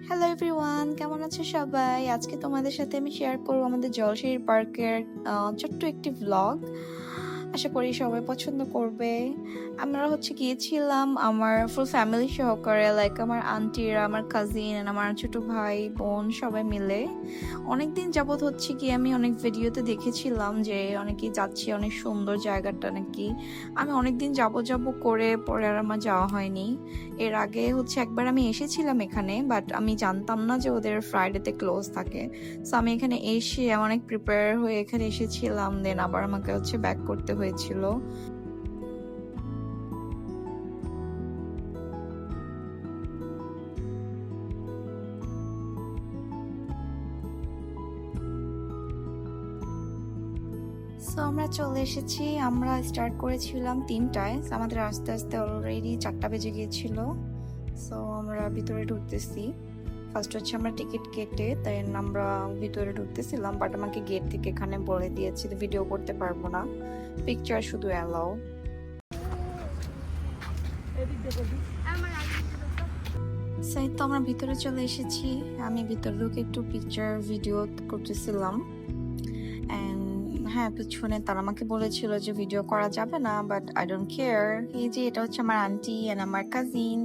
Hello everyone, কেমন আছো সবাই? আজকে তোমাদের সাথে আমি শেয়ার করবো আমাদের জলশির পার্কের ছোট্ট একটি ভ্লগ। আশা করি সবাই পছন্দ করবে। আমরা গিয়েছিলাম আমার ফুল ফ্যামিলি সহকারে, লাইক আমার আন্টিরা, আমার কাজিন, আমার ছোট ভাই বোন সবাই মিলে। অনেকদিন যাবত আমি অনেক ভিডিওতে দেখেছিলাম যে অনেকেই যাচ্ছে, অনেক সুন্দর জায়গাটা নাকি। আমি অনেকদিন যাব করে পরে আর আমার যাওয়া হয়নি। এর আগে একবার আমি এসেছিলাম এখানে, বাট আমি জানতাম না যে ওদের ফ্রাইডেতে ক্লোজ থাকে। সো আমি এখানে এসে অনেক প্রিপেয়ার হয়ে এখানে এসেছিলাম, দেন আবার আমাকে ব্যাক করতে হয়েছিল। সো আমরা চলে এসেছি। আমরা স্টার্ট করেছিলাম 3টায়, আমাদের আস্তে আস্তে অলরেডি 4টা বেজে গিয়েছিল। সো আমরা ভিতরে ঢুকতেছি। ফার্স্ট আমরা টিকিট কেটে দেন আমরা ভিতরে ঢুকতেছিলাম, বাট আমাকে গেট থেকে এখানে বলে দিয়েছে ভিডিও করতে পারবো না, পিকচার শুধু অ্যালাউ। সেই তো আমরা ভিতরে চলে এসেছি। আমি ভিতরে ঢুকে একটু পিকচার ভিডিও করতেছিলাম। হ্যাঁ, পিছনে তারা আমাকে বলেছিল যে ভিডিও করা যাবে না, বাট আই ডোন্ট কেয়ার। এই যে এটা আমার আন্টি এন্ড আমার কাজিন।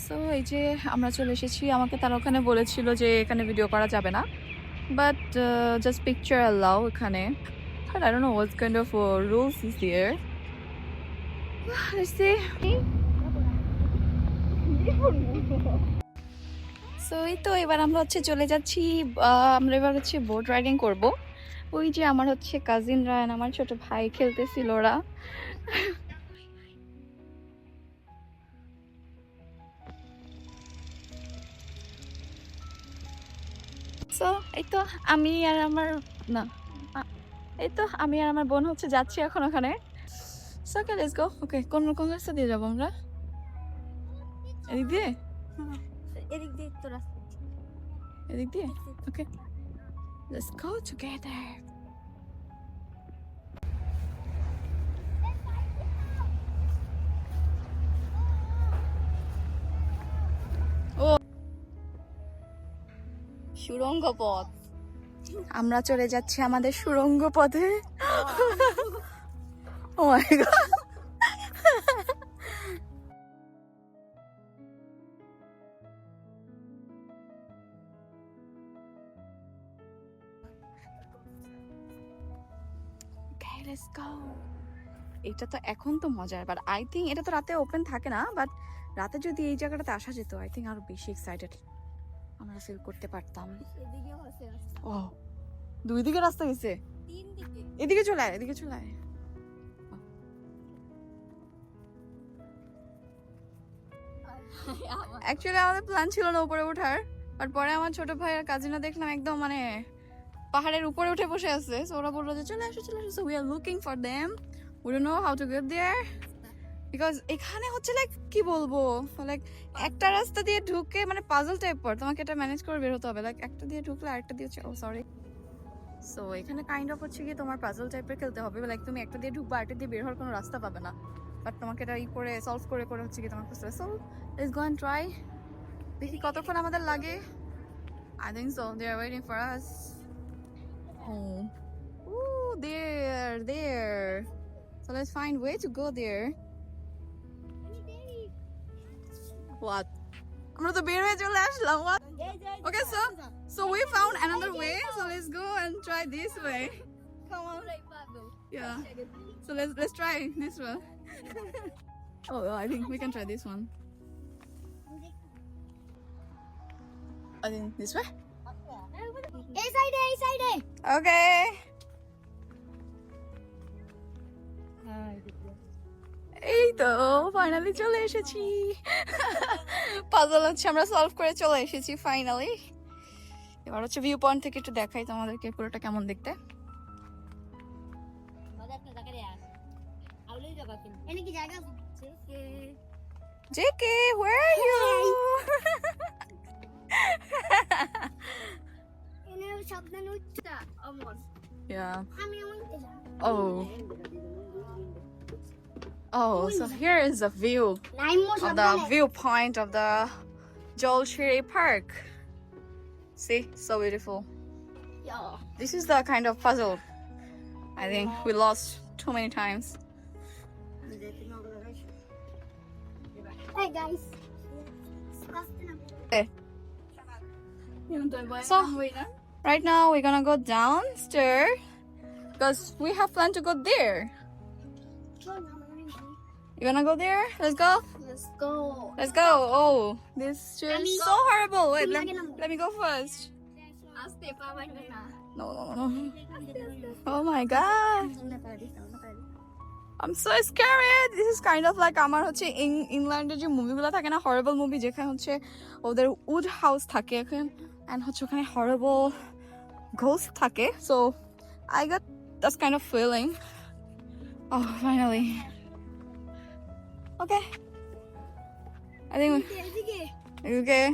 সো এই যে আমরা চলে এসেছি। আমাকে তারা ওখানে বলেছিল যে এখানে ভিডিও করা যাবে না, বাট জাস্ট পিকচার অ্যালাউ এখানে। But I don't know what kind of rules is there. Let's see. So এই তো এবার আমরা চলে যাচ্ছি। আমরা এবার বোট রাইডিং করব। ওই যে আমার কাজিনরা আর আমার ছোট ভাই খেলতেছিল ওরা। সো এই তো আমি আর আমার না এই তো আমি আর আমার বোন যাচ্ছি এখন ওখানে। So okay, let's go. ওকে, কোন কোন রাস্তা দিয়ে যাবো আমরা? এদিক দিয়ে? এদিক দিয়ে তো রাস্তা। এদিক দিয়ে? ওকে, লেটস গো টুগেদার। ও, সুড়ঙ্গ পথ। আমরা চলে যাচ্ছি আমাদের সুড়ঙ্গ পথে। ও মাই গড। Let's go. এটা তো এখন তো মজার, বাট আই থিঙ্ক এটা তো রাতে ওপেন থাকে না, বাট রাতে যদি এই জায়গাটাতে আসা যেত আই থিঙ্ক আরো বেশি এক্সাইটেড আমরা ফিল করতে পারতাম। এদিকেও আছে রাস্তা। ও, দুই দিকে রাস্তা গেছে। তিন দিকে। এদিকে চলে আয়, এদিকে চলে আয়। অ্যাকচুয়ালি আমাদের প্ল্যান ছিল না উপরে ওঠার, বাট পরে আমার ছোট ভাই আর কাজিনা দেখলাম একদম পাহাড়ের উপরে উঠে বসে আছে। সো ওরা বললো যে চলে আসো চলে আসো। So we are looking for them. We don't know how to get there, because এখানে লাইক কি বলবো, লাইক একটা রাস্তা দিয়ে ঢুকে পাজল টাইপের, তোমাকে এটা ম্যানেজ করে বের হতে হবে। লাইক একটা দিয়ে ঢুকলে আরেকটা দিয়ে ও সরি। সো এখানে কাইন্ড অফ গিয়ে তোমার পাজল টাইপের খেলতে হবে। লাইক তুমি একটা দিয়ে ঢুকবা, আরেকটা দিয়ে বের হওয়ার কোনো রাস্তা পাবে না, বাট তোমাকে এটা করে সলভ করে গিয়ে তোমার খুঁজতে হবে। So let's go and try. দেখি কতক্ষণ আমাদের লাগে। I think so they are waiting for us. Oh, ooh, there. So let's find way to go there. What? আমরা তো বের হয়ে চলে আসলাম। What? Okay, so we found another way. So let's go and try this way. Come on. Yeah. So let's try this one. Oh, I think we can try this one. I think this way. এই সাইডে এই সাইডে। Okay. এই তো finally চলে এসেছি। Puzzle হচ্ছে আমরা সলভ করে চলে এসেছি ফাইনালি। এবার হচ্ছে ভিউ পয়েন্ট থেকে একটু দেখাই তোমাদেরকে পুরোটা কেমন দেখতে। এনে কি জায়গা JK, where are you? এনে সাবধানে উঠটা অমন Yeah. আমি অমন Oh. Oh, so here is the view lime mo of the সাবধানে viewpoint of the Jolshiri Park. See, so beautiful. This is the kind of puzzle I think we lost too many times. Hey guys. So right now we're gonna go downstairs because we have planned to go there. You wanna go there? Let's go. Let's go. Let's go. Oh, this chair Let me is go. so horrible. Wait, Let me go. let me go first. আস্তে পা বাইবে না No, no, no. Oh my god. I'm so scared. This is kind of like আমার হচ্ছে ইংল্যান্ডের যে মুভিগুলো থাকে না, হরিবল মুভি, যেখানে হচ্ছে ওদের উড হাউস থাকে এখন and হচ্ছে ওখানে হরিবল ঘোস্ট থাকে. So I got that kind of feeling. Oh, finally. Okay. I think এদিকে okay.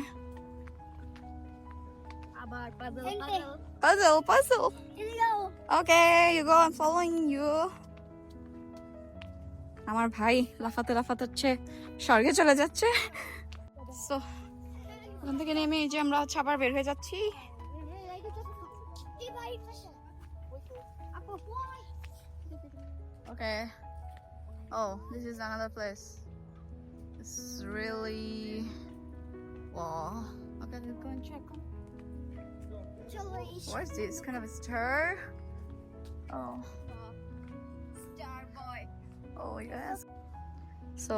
আবার পাজল Puzzle. এদিকে Okay, you go. I'm following you. আমার ভাই লাফাতে লাফাতে হচ্ছে স্বর্গে চলে যাচ্ছে। So ওখান থেকে নেমে এই যে আমরা হচ্ছে আবার বের হয়ে যাচ্ছি। Okay. Oh, this is another place. It's really wow. Okay, let's go and check. What is this? Kind of a star? Oh. Star boy. Oh yes. So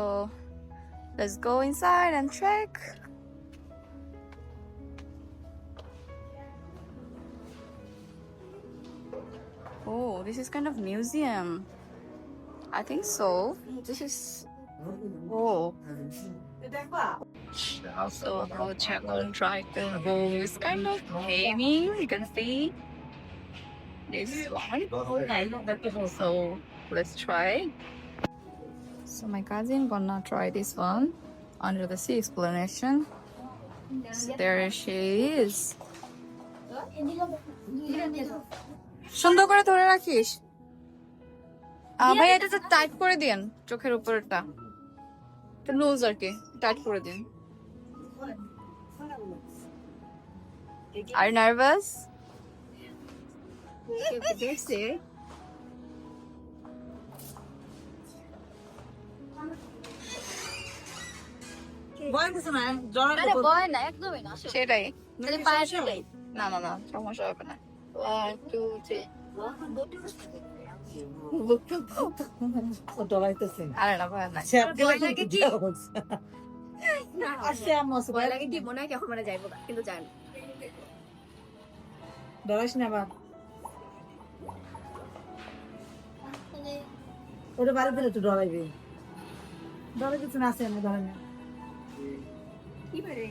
let's go inside and check. Oh, this is kind of museum. I think so. This is oh. So I'll check on try to go. It's kind of heavy. You can see this one. So let's try. So my cousin gonna try this one under the sea explanation. So there she is. সুন্দর করে ধরে রাখিস। ভাই এটা তো tight করে দিন, চোখের উপরটা লুজ আর কি, টাইট করে দিন। Are you nervous? আরে ভয় না একদমই না সেটাই। মানে পায়ের চলে না না না, সমস্যা হবে না। 1 2 3 আরে না ভয় নাই। ভয় লাগে কি আসছে আম্মু ভয় লাগে কি মনে হয় কি এখন মানে যাইবো না কিন্তু জানি ডরাইস না বাবা ওটা বাড়ি দিলে তো ডরাইবে ডরে কিছু না আছে আমি ডরে না কি পারে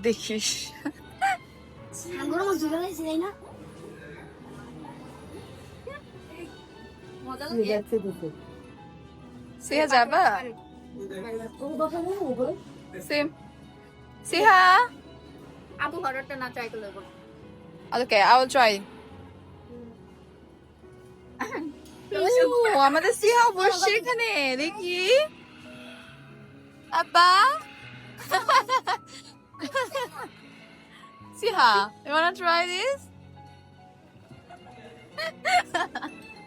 দেখিস আঙ্গুর মাছ ধরে লাইছে তাই না মজা তুই লাগে যাচ্ছে তো সিহা যাবা? ও কথা না ওপরে সিম সিহা আপু হররটা না ট্রাই করলে বল Okay, I will try. আমাদের সিহা বসছে এখানে, দেখি আব্বা। সিহা, you wanna try this?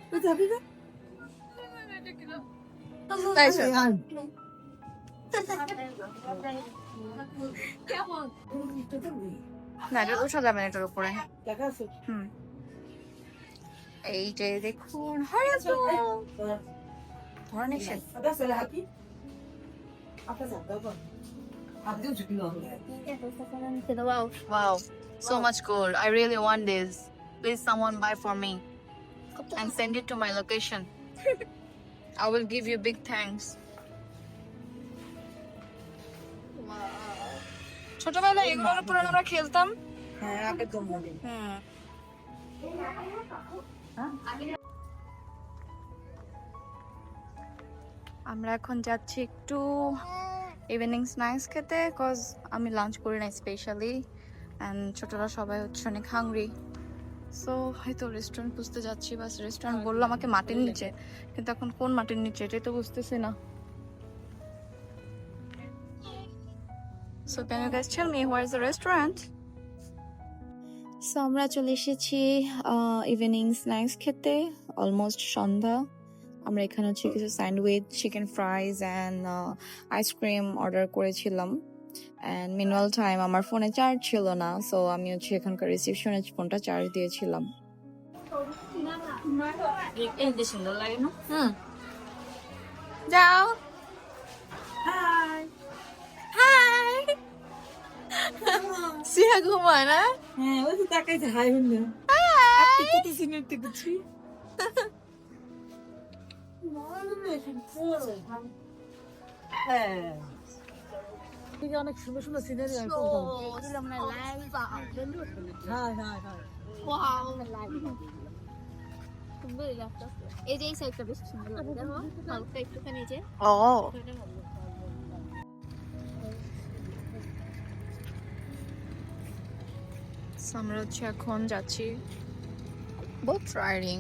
তুই যাবি না তাই শোন। কেমন না, এটা উঠা যাবে না এটার উপরে। দেখা আছে হুম, এই যে দেখুন হরিবল ধরনের আদা সরে হাকি আপনি যাও দাও আপনি ঝুঁকি নাও Wow, so much gold. I really want this. Please someone buy for me and send it to my location. I will give you big thanks. ছোটবেলায় এগুলোর উপর আমরা খেলতাম। হ্যাঁ আগে তো মনে আমরা এখন যাচ্ছি একটু ইভিনিং স্ন্যাক্স খেতে, কজ আমি লাঞ্চ করি না স্পেশালি, অ্যান্ড ছোটরা সবাই হচ্ছে অনেক হাংরি। সো হয়তো রেস্টুরেন্ট খুঁজতে যাচ্ছি, বাস রেস্টুরেন্ট বললো আমাকে মাটির নিচে, কিন্তু এখন কোন মাটির নিচে এটাই তো বুঝতেছি না। So can you guys tell me where is the restaurant? So আমরা চলে এসেছি ইভিনিং স্ন্যাক্স খেতে, অলমোস্ট সন্ধ্যা। আমরা এখানে হচ্ছে কিছু sandwich, chicken ফ্রাইজ and ice cream order করেছিলাম। অ্যান্ড মিনওয়াল টাইম আমার ফোনে চার্জ ছিল না, সো আমি হচ্ছে এখানকার রিসেপশনে ফোনটা চার্জ দিয়েছিলাম। সুন্দর লাগে না? যাও। High high. সিয়া ঘুমায় না? হ্যাঁ ওই তো তাকাইছে হাই হইলো আপনি কত সিনিয়র দেখছি হ্যাঁ অনেক সুন্দর সুন্দর সিনারি হয় হ্যাঁ হ্যাঁ হ্যাঁ এই যে এই সাইডটা বেশি সুন্দর লাগে, দেখো হালকা একটুখানি যে ও আমরা হচ্ছে এখন যাচ্ছি বোট রাইডিং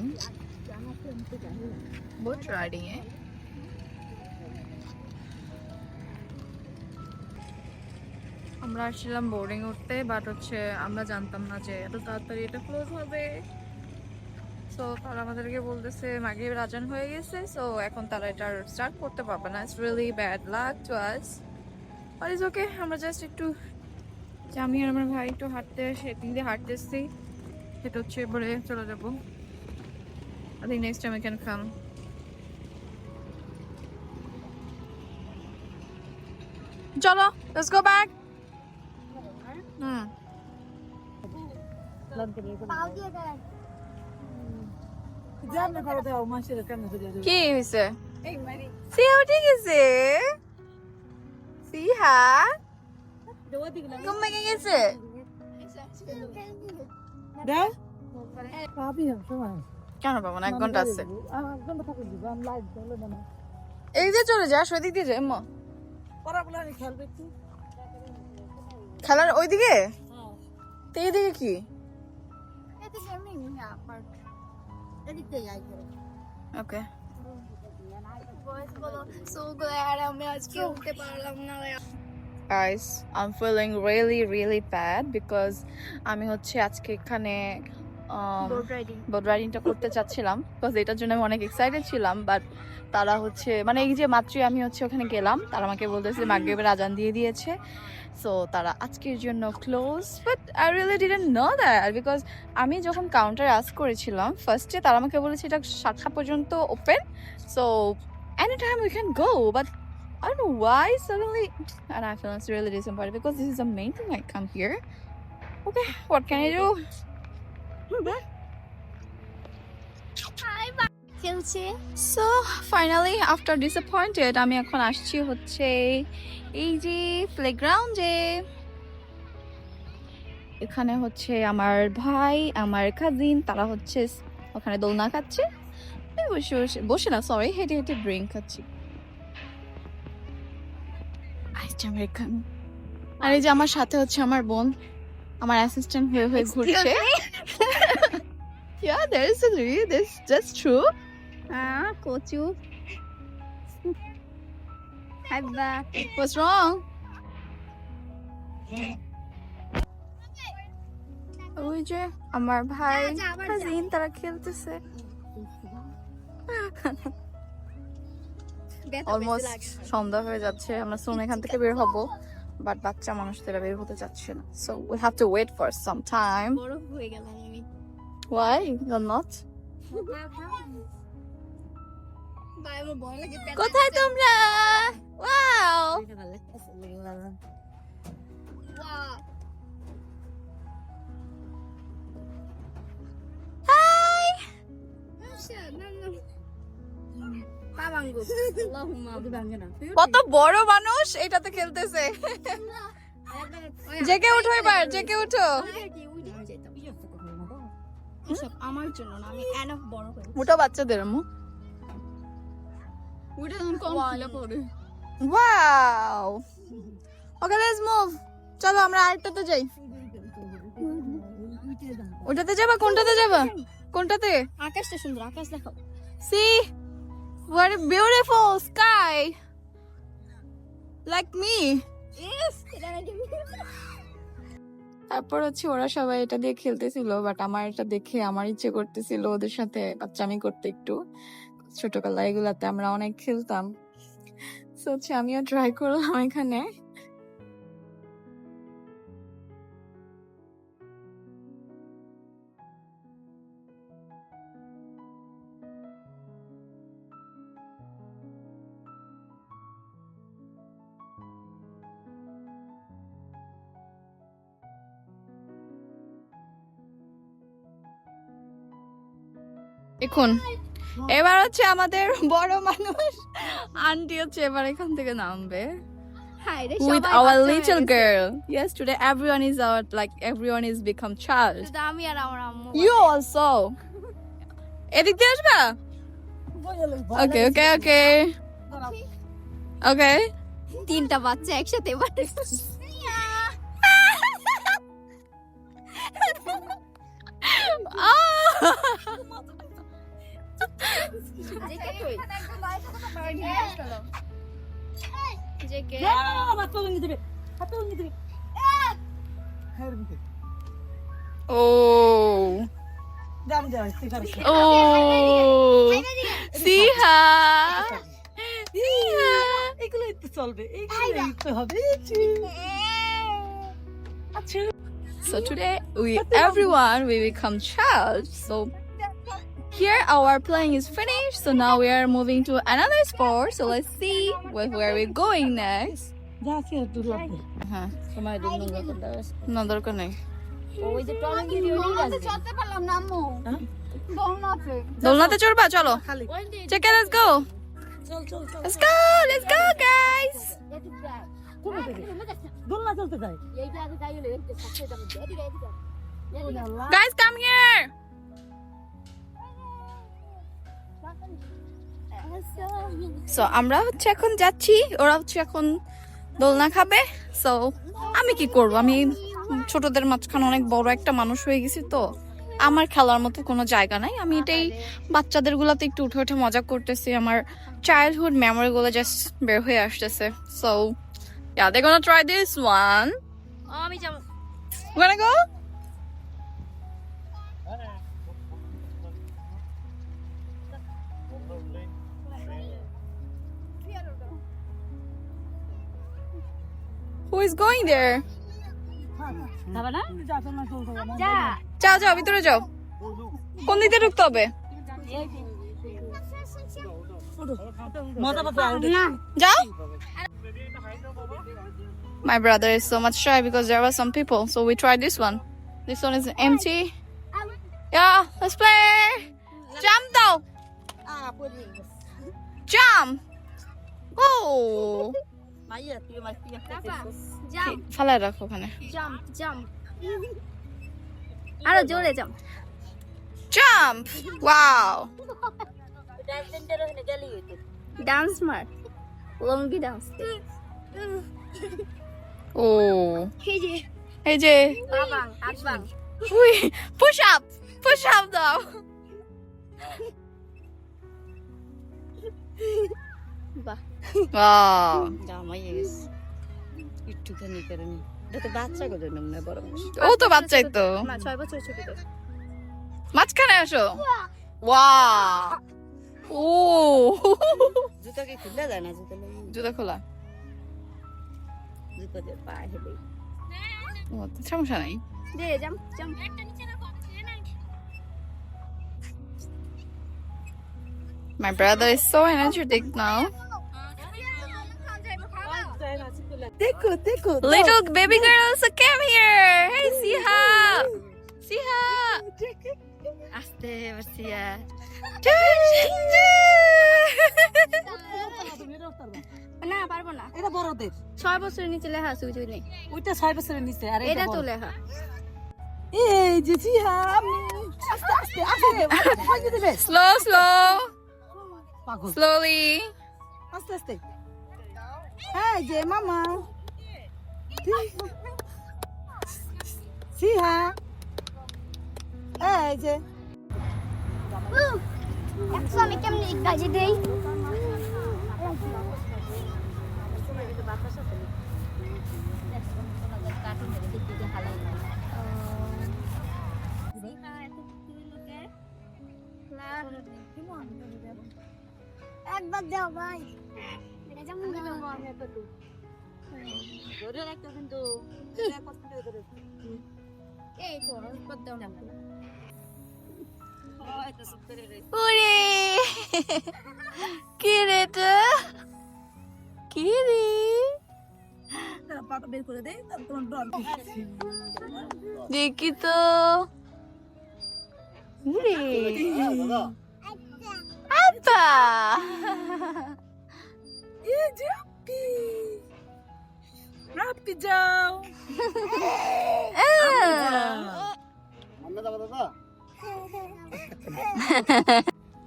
এ। আমরা আসছিলাম বোর্ডিং উঠতে, বাট হচ্ছে আমরা জানতাম না যে এত তাড়াতাড়ি এটা ক্লোজ হবে। সো তারা আমাদেরকে বলতেছে মাগরিবের আজান হয়ে গেছে, সো এখন তারা এটা স্টার্ট করতে পারবে না। It's really bad luck to us, but it's okay. আমরা জাস্ট একটু আমি আর আমার ভাই একটু হাঁটতে সেদিন দিয়ে হাঁটতেছি, সেটা হচ্ছে এবারে চলে যাবো। I think next time we can come. চলো, let's go back. পাও দিয়ে দেয়। জানি ভালো দাও মাসের কেন চলে যাবে কি হইছে? সিহা উঠে গেছে। সিহা ঘুমিয়ে গেছে। দাও পাবি সময় কেন পাবো না? 1 ঘন্টা আছে। 1 ঘন্টা থাকবে আমি লাইভ চলে না এই যে চলে যা, ওই দিক দিয়ে যাই। মা পড়াগুলো আমি খেলবে একটু খেলার ওইদিকে? তো এইদিকে কি? এদিকে এমনি না পার্ক, এদিক দিয়ে যাই। ওকে। সো গ্ল্যাড আমি আজকে উঠতে পারলাম না। Guys, I'm feeling really really bad because আমি হচ্ছে আজকে এখানে বোট রাইডিংটা করতে চাচ্ছিলাম, বিকজ এটার জন্য আমি অনেক এক্সাইটেড ছিলাম। বাট তারা হচ্ছে মানে এই যে মাত্রই আমি হচ্ছে ওখানে গেলাম, তারা আমাকে বলতেছে মাগরিবের আজান দিয়ে দিয়েছে, সো তারা আজকের জন্য close. But I really didn't know that, because আমি যখন কাউন্টারে আস্ক করেছিলাম ফার্স্টে, তারা আমাকে বলেছে এটা 7টা পর্যন্ত open, so any time we can go. But I don't know why suddenly, and I feel it's really disappointed because this is the main thing I come here. Okay, what can I do? খেলছে। So finally after disappointed, আমি এখন আসছি হচ্ছে এই যে প্লেগ্রাউন্ডে। এখানে হচ্ছে আমার ভাই, আমার কাজিন, তারা হচ্ছে ওখানে দোলনা খাচ্ছে। বসে বসে বসে না, সরি, হেঁটে হেঁটে ড্রিঙ্ক খাচ্ছি। আমেরিকান। আর এই যে আমার সাথে হচ্ছে আমার বোন, আমার অ্যাসিস্ট্যান্ট হয়ে হয়ে ঘুরছে। Yeah, that's true. কচু খাইবা। What's wrong? ওই যে আমার ভাই, কাজিন, তারা খেলতেছে। অলমোস্ট সন্ধ্যা হয়ে যাচ্ছে, আমরা সোন এখান থেকে বের হব, বাট বাচ্চা মানুষরা বের হতে চাচ্ছে না, so we have to wait for some time. বরফ হয়ে গেলাম আমি। Why? You're not? ভাই আমার ভয় লাগে। কোথায় তোমরা? ওয়াও! হাই! পাবাঙ্গু আল্লাহুম্মা বাঙ্গনা কত বড় মানুষ এটাতে খেলতেছে। জেকে উঠো এবার, জেকে উঠো। এসব আমার জন্য না, আমি এনাফ বড় হয়ে ওটা বাচ্চাদের আম্মু। ওটা যখন কম ছিল পরে ওয়াও, ওকে লেটস মুভ। চলো আমরা আরেকটাতে যাই। ওটাতে যাবা? কোনটাতে যাবা? কোনটাতে? আকাশটা সুন্দর, আকাশ দেখো। See what a beautiful sky, like me. তারপর হচ্ছে ওরা সবাই এটা দিয়ে খেলতেছিল, বাট আমার এটা দেখে আমার ইচ্ছে করতেছিল ওদের সাথে বাচ্চামি করতে একটু। ছোটবেলা এগুলাতে আমরা অনেক খেলতাম, সো হচ্ছে আমিও ট্রাই করলাম এখানে। এখন এবার হচ্ছে আমাদের বড় মানুষ আন্টি হচ্ছে এবার এখান থেকে নামবে হাই রে with our little girl. Yes, today everyone is out, like everyone is become child. আমি আর আমার আম্মু You also. এদিক দিয়ে আসবা? Okay, okay, okay. Okay. তিনটা বাচ্চা একসাথে বাটে Oh. Oh. Siha. Siha. এগুলোই তো চলবে, এগুলোই তো হবে। So today everyone we become child. So here our playing is finished. So now we are moving to another sport. So let's see where we're going next. যা আছে একটু লাগবে। হ্যাঁ, সময় দিন নোংরা করতে হবে না দরকার নেই। ওই যে টম এন্ড জেরি ওই আছে চলতে পারলাম না আম্মু দোলনাতে দোলনাতে চড়বা? চলো খালি check it, let's go. চল চল চল। Let's go guys. কোন দিকে? দোলনা চলতে যায়। এইটা আগে যাই হলো একটু সাথে যাবো এদিকে এদিকে Guys come here. So আমরা হচ্ছে এখন যাচ্ছি, ওরা হচ্ছে এখন দোলনা খাবে। সো আমি কি করব, আমি ছোটদের মাঝখানে অনেক বড় একটা মানুষ হয়ে গেছি, তো আমার খেলার মতো কোনো জায়গা নাই। আমি এটাই বাচ্চাদের গুলাতে একটু উঠে উঠে মজা করতেছি, আমার চাইল্ডহুড মেমোরি গুলো জাস্ট বের হয়ে আসতেছে। So yeah, they're gonna try this one. আমি যাব Wanna go? Who is going there? যাবা না যা দোলনা চলতে হবে। যা যাও যাও ভিতরে যাও। কোন দিক দিয়ে ঢুকতে হবে? মজা পাবে আর যাও। My brother is so much shy because there were some people, so we tried this one. This one is empty. Yeah, let's play. Jump though. পড়ে গেছে। Jump. Oh. মাইয়া তুই আমার পিয়া জাম্প ফালাই রাখো ওখানে। জাম্প জাম্প আরো জোরে জাম্প Jump. Wow. ডান্স মার লঙ্গি ডান্স Oh. এই যে Hey Jay. বাবাং আকবাং Push up. Push up though. বাহ Wow. জামাইয়া গেছে একটুখানি করে নি এটা তো বাচ্চা গো জন্য না বড় মানুষ ও তো বাচ্চাই তো। 6 বছর ছোট তো মাঝখানে আসো। Wow. Oh. জুতা কি খুলে যায় না জুতা জুতা খোলা। জুতা দিয়ে পা হেলে ও, সমস্যা নাই। দে jump jump My brother is so energetic now. দেখো দেখো Little baby girl also came here. Hey, Siha. Siha. আস্তে বসিয়া না পারবো না। এটা বড়দের 6 বছরের নিচে লেখা আছে ওই নেই, ওইটা 6 বছরের নিচে আর এটা তো লেখা। এই যে জিহান আস্তে আস্তে আস্তে ভাঙিয়ে দিবে স্লো স্লো পাগল স্লোলি। আস্তে আস্তে এই যে মামা সিহা এই যে একশো আমি কেমনি কাজে দেই একবার দাও ভাই এটা যেমন ধরে রাখতে কিন্তু এই তো রসপদ দাও না ওরে কি রে তো কি রে পাটা বের করে দেই তারপর তোমার ডর দেখি তো ওরে আপা এই যে আপি রাপি যাও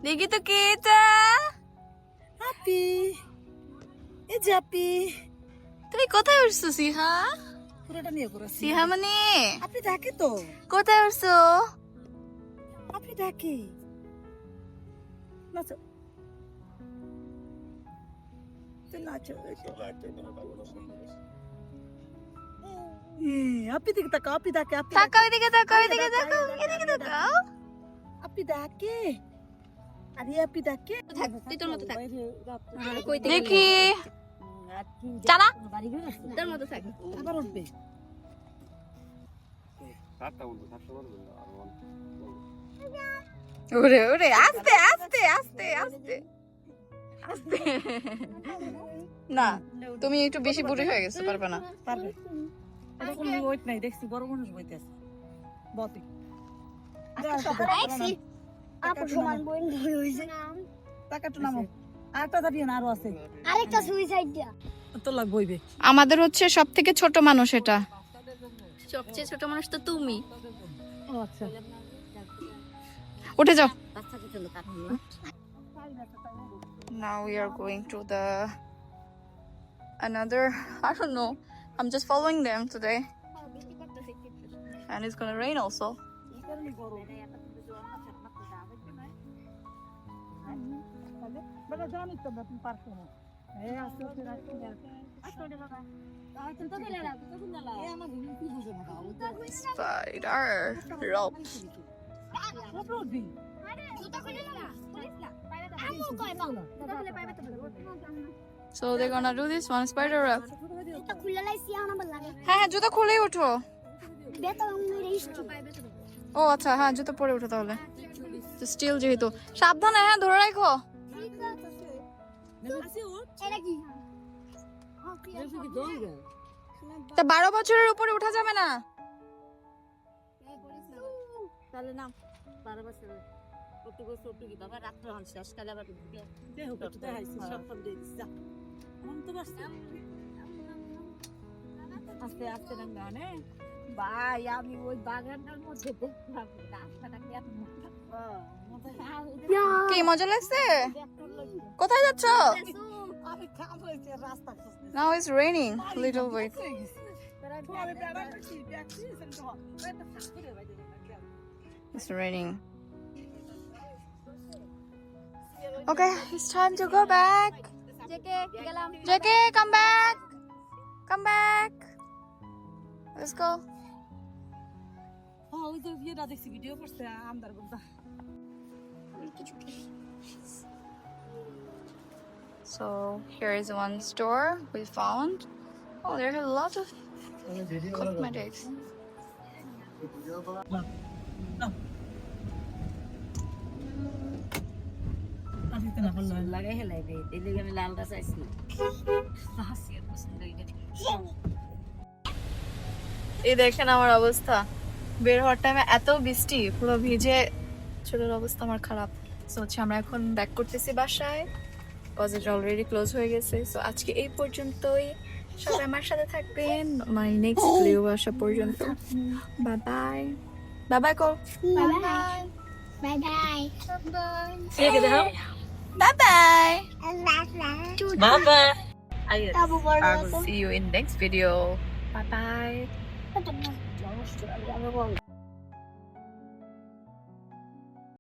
দেখি তো কে এটা আপি এই যে আপি তুমি কোথায় উঠছো সিহা? পুরোটা নিয়ে করো সিহা মানে আপনি ডাকে তো কোথায় উঠছো? আপনি ডাকে নাচো নাচো আপনি দিকে তাকাও আপনি ডাকে আপনি তাকাও এদিকে তাকাও এদিকে তাকাও এদিকে তাকাও। আপনি ডাকে আরে আপনি ডাকে থাক তুই তোর মতো থাক কইতে দেখি চালা তোর মতো থাক। আবার উঠবে ওরে ওরে আস্তে আস্তে আস্তে আস্তে আস্তে না তুমি একটু বেশি বুড়ি হয়ে গেছো, পারবে না। পারবে এরকম ওয়েট নাই দেখছি বড় মানুষ বইতেছে বতে আপু সমান বইন হইছে টাকাটা নামো আরেকটা দাঁড়িয়ে না আরো আছে আরেকটা সুইসাইড দিয়া তো লাগবইবে আমাদের হচ্ছে সব থেকে ছোট মানুষ, এটা সবচেয়ে ছোট মানুষ তো তুমি। ও আচ্ছা উঠে যাও। Now we are going to the another, I don't know, I'm just following them today and it's gonna rain also. বড় জানি তো তুমি পারছো না এই আসো তো রাখতে যা Spider rope. So they're gonna do this one, spider rope. হ্যাঁ জুতো খুলেই ওঠো। ও আচ্ছা হ্যাঁ জুতো পরে ওঠো তাহলে, স্টিল যেহেতু। সাবধানে হ্যাঁ ধরে রাখো। তা 12 বছরের উপরে উঠা যাবে না। তাহলে নাম 12 বছর কত বছর কত কি বাবা রাত্র হন শেষ কালে আবার দেহ কত দেখাইছি সব সব দিয়ে দিছি মন তো বসছে আস্তে আস্তে গানে ভাই আমি ওই বাগানটার মধ্যে দেখলাম রাস্তাটা কি মজা লাগছে? কোথায় যাচ্ছ? আমি কাম হইছে রাস্তা খুঁজতে Now it's raining little bit. It's raining. Okay, it's time to go back. JK, come back. Come back. Let's go. ওই যে ভিডিওটা দেখছি ভিডিও করছে আমদার বলতা So here is one store we found. Oh, there are a lot of cosmetics. আসিতে না বললো লাগাই হেলাই দে এদিকে আমি লালটা চাইছি হাসি আর পছন্দ হইছে এই দেখেন আমার অবস্থা, বের হওয়ার টাইমে এত বৃষ্টি, পুরো ভিজে চুলের অবস্থা আমার খারাপ। সো হচ্ছে আমরা এখন ব্যাক করতেছি বাসায়, কজ এটা অলরেডি ক্লোজ হয়ে গেছে। সো আজকে এই পর্যন্তই, সবাই আমার সাথে থাকবেন মাই নেক্সট ভিডিও আসা পর্যন্ত। বাই বাই, বাই বাই কো, বাই বাই বাই বাই ঠিক আছে দাও বাই বাই। বাবা I I will see you in next video. Bye bye. Bye.